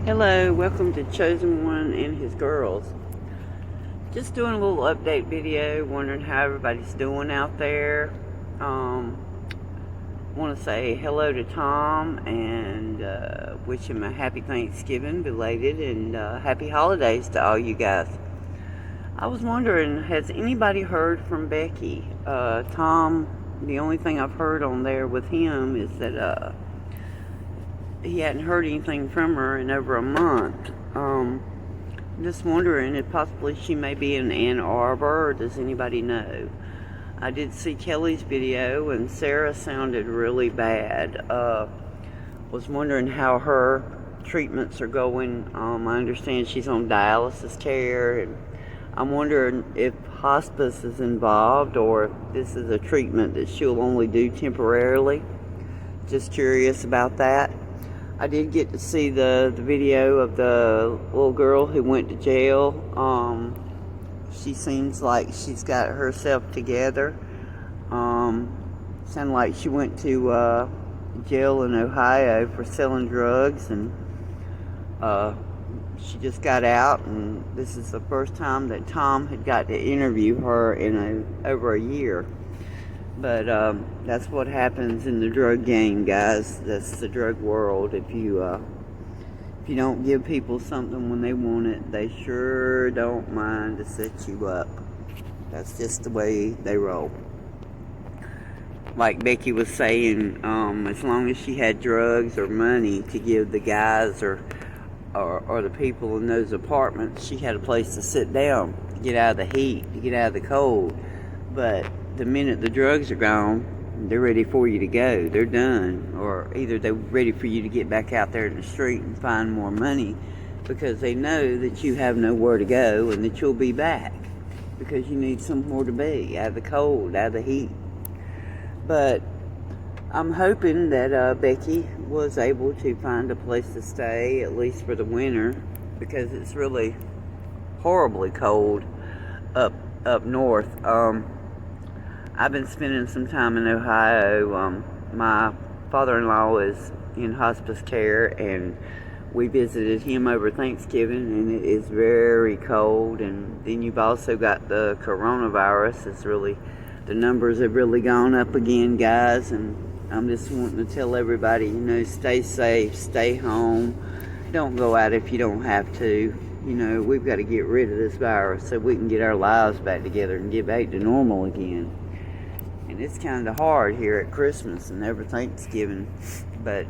Hello, welcome to Chosen One and His Girls. Just doing a little update video, wondering how everybody's doing out there. Want to say hello to Tom and wish him a happy Thanksgiving, belated, and happy holidays to all you guys. I was wondering, has anybody heard from Becky? Tom, the only thing I've heard on there with him is that he hadn't heard anything from her in over a month. Just wondering if possibly she may be in Ann Arbor, or does anybody know? I did see Kelly's video and Sarah sounded really bad. Was wondering how her treatments are going. I understand she's on dialysis care, and I'm wondering if hospice is involved or if this is a treatment that she'll only do temporarily. Just curious about that. I did get to see the video of the little girl who went to jail. She seems like she's got herself together. Sounded like she went to jail in Ohio for selling drugs, and she just got out, and this is the first time that Tom had got to interview her in over a year. But that's what happens in the drug game, guys. That's the drug world. If you don't give people something when they want it, they sure don't mind to set you up. That's just the way they roll. Like Becky was saying, as long as she had drugs or money to give the guys or the people in those apartments, she had a place to sit down, to get out of the heat, to get out of the cold. But the minute the drugs are gone, they're ready for you to go. They're done. Or either they're ready for you to get back out there in the street and find more money, because they know that you have nowhere to go and that you'll be back because you need somewhere to be, out of the cold, out of the heat. But I'm hoping that Becky was able to find a place to stay, at least for the winter, because it's really horribly cold up north. I've been spending some time in Ohio. My father-in-law is in hospice care, and we visited him over Thanksgiving, and it is very cold. And then you've also got the coronavirus. The numbers have really gone up again, guys, and I'm just wanting to tell everybody, stay safe, stay home. Don't go out if you don't have to. We've got to get rid of this virus so we can get our lives back together and get back to normal again. And it's kind of hard here at Christmas and over Thanksgiving, but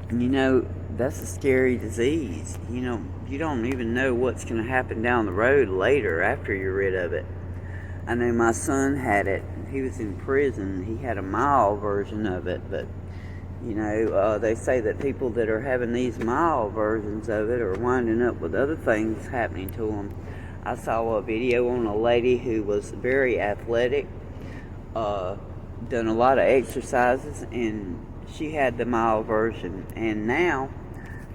that's a scary disease. You don't even know what's going to happen down the road later after you're rid of it. I know my son had it. He was in prison. He had a mild version of it, but they say that people that are having these mild versions of it are winding up with other things happening to them. I saw a video on a lady who was very athletic, done a lot of exercises, and she had the mild version. And now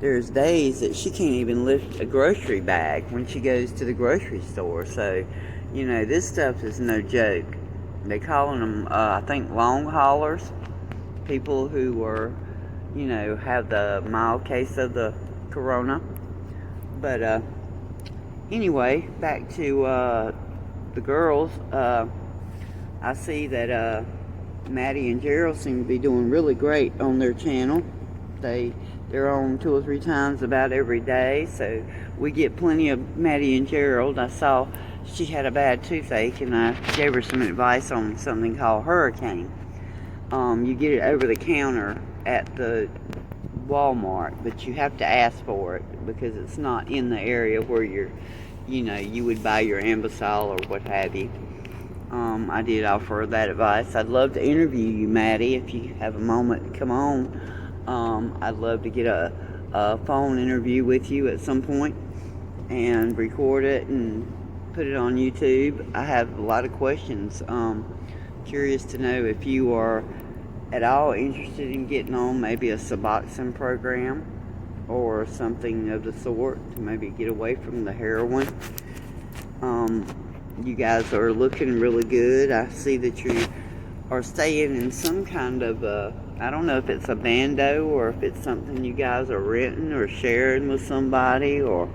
there's days that she can't even lift a grocery bag when she goes to the grocery store. So this stuff is no joke. They calling them I think long haulers, people who are have the mild case of the corona. But anyway, back to the girls. I see that Maddie and Gerald seem to be doing really great on their channel. They're on 2 or 3 times about every day, so we get plenty of Maddie and Gerald. I saw she had a bad toothache, and I gave her some advice on something called Hurricane. You get it over the counter at the Walmart, but you have to ask for it because it's not in the area where you would buy your Ambisol or what have you. I did offer that advice. I'd love to interview you, Maddie, if you have a moment to come on. I'd love to get a phone interview with you at some point and record it and put it on YouTube. I have a lot of questions. Curious to know if you are at all interested in getting on maybe a Suboxone program or something of the sort to maybe get away from the heroin. You guys are looking really good. I see that you are staying in some kind of I don't know if it's a bando or if it's something you guys are renting or sharing with somebody, or.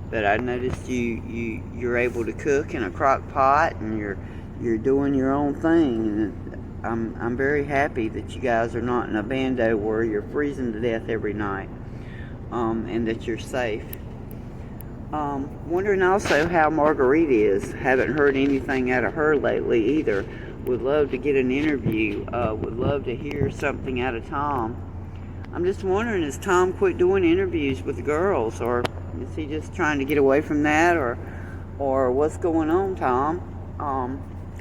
But I noticed you're able to cook in a crock pot, and you're doing your own thing, and I'm very happy that you guys are not in a bando where you're freezing to death every night, and that you're safe. Wondering also how Marguerite is. Haven't heard anything out of her lately either. Would love to get an interview. Would love to hear something out of Tom. I'm just wondering, has Tom quit doing interviews with the girls, or is he just trying to get away from that, or what's going on, Tom?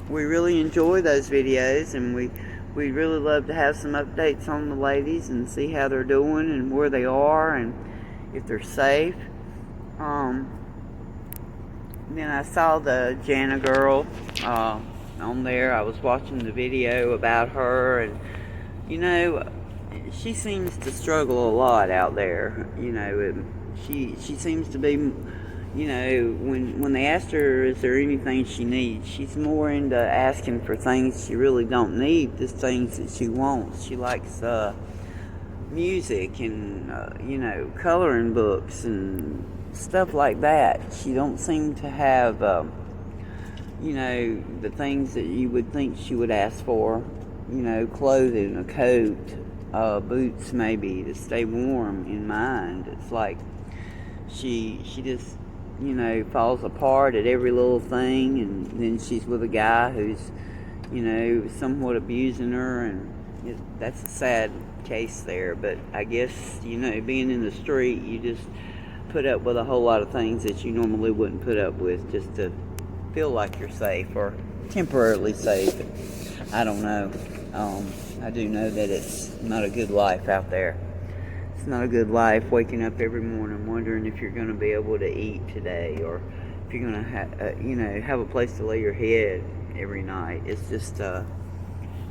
We really enjoy those videos, and we'd really love to have some updates on the ladies and see how they're doing and where they are and if they're safe. Then I saw the Jana girl on there. I was watching the video about her, and you know, she seems to struggle a lot out there. You know, she seems to be, you know, when they asked her is there anything she needs, she's more into asking for things she really don't need, just things that she wants. She likes music and you know, coloring books and stuff like that. She don't seem to have you know, the things that you would think she would ask for. You know, clothing, a coat, boots maybe to stay warm in mind. It's like she just, you know, falls apart at every little thing, and then she's with a guy who's, you know, somewhat abusing her, and that's a sad case there. But I guess, you know, being in the street, you just put up with a whole lot of things that you normally wouldn't put up with just to feel like you're safe, or temporarily safe. I don't know. I do know that it's not a good life out there. It's not a good life waking up every morning wondering if you're going to be able to eat today, or if you're going to you know, have a place to lay your head every night. It's just a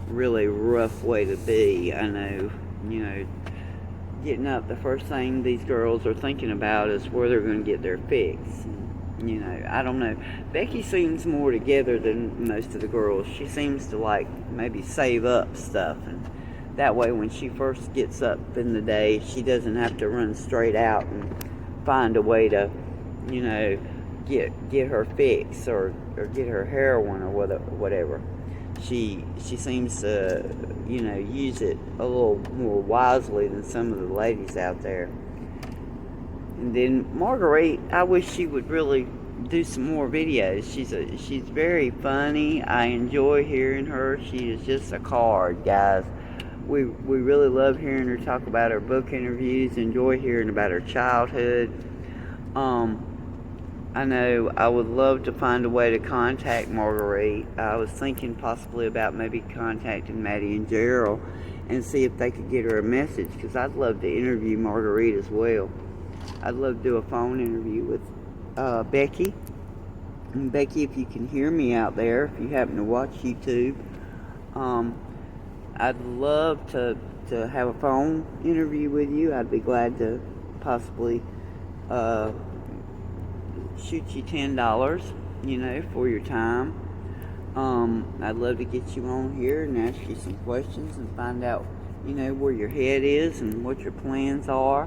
really rough way to be. I know, you know, getting up, the first thing these girls are thinking about is where they're going to get their fix. You know, I don't know. Becky seems more together than most of the girls. She seems to like maybe save up stuff, and that way when she first gets up in the day, she doesn't have to run straight out and find a way to, you know, get her fix or get her heroin or whatever. She seems to, you know, use it a little more wisely than some of the ladies out there. And then Marguerite, I wish she would really do some more videos. She's very funny. I enjoy hearing her. She is just a card, guys. We really love hearing her talk about her book interviews. Enjoy hearing about her childhood. I know I would love to find a way to contact Marguerite. I was thinking possibly about maybe contacting Maddie and Gerald and see if they could get her a message, because I'd love to interview Marguerite as well. I'd love to do a phone interview with Becky. And Becky, if you can hear me out there, if you happen to watch YouTube, I'd love to have a phone interview with you. I'd be glad to possibly shoot you $10, you know, for your time. I'd love to get you on here and ask you some questions and find out, you know, where your head is and what your plans are.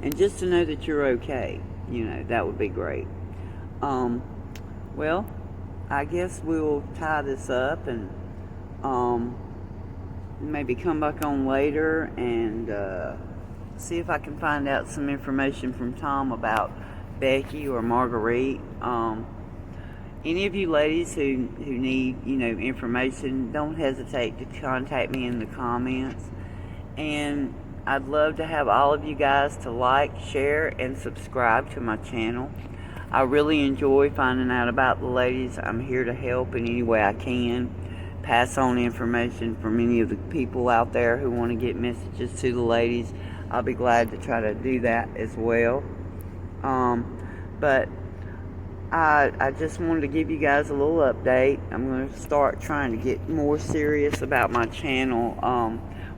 And just to know that you're okay, you know, that would be great. Well, I guess we'll tie this up and maybe come back on later and see if I can find out some information from Tom about Becky or Marguerite. Any of you ladies who need, you know, information, don't hesitate to contact me in the comments. And I'd love to have all of you guys to like, share, and subscribe to my channel. I really enjoy finding out about the ladies. I'm here to help in any way I can. Pass on information from any of the people out there who want to get messages to the ladies. I'll be glad to try to do that as well. But I just wanted to give you guys a little update. I'm going to start trying to get more serious about my channel.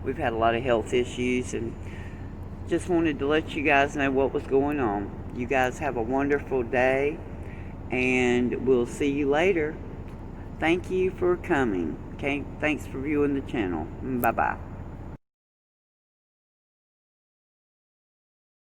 We've had a lot of health issues, and just wanted to let you guys know what was going on. You guys have a wonderful day, and we'll see you later. Thank you for coming. Okay, thanks for viewing the channel. Bye-bye.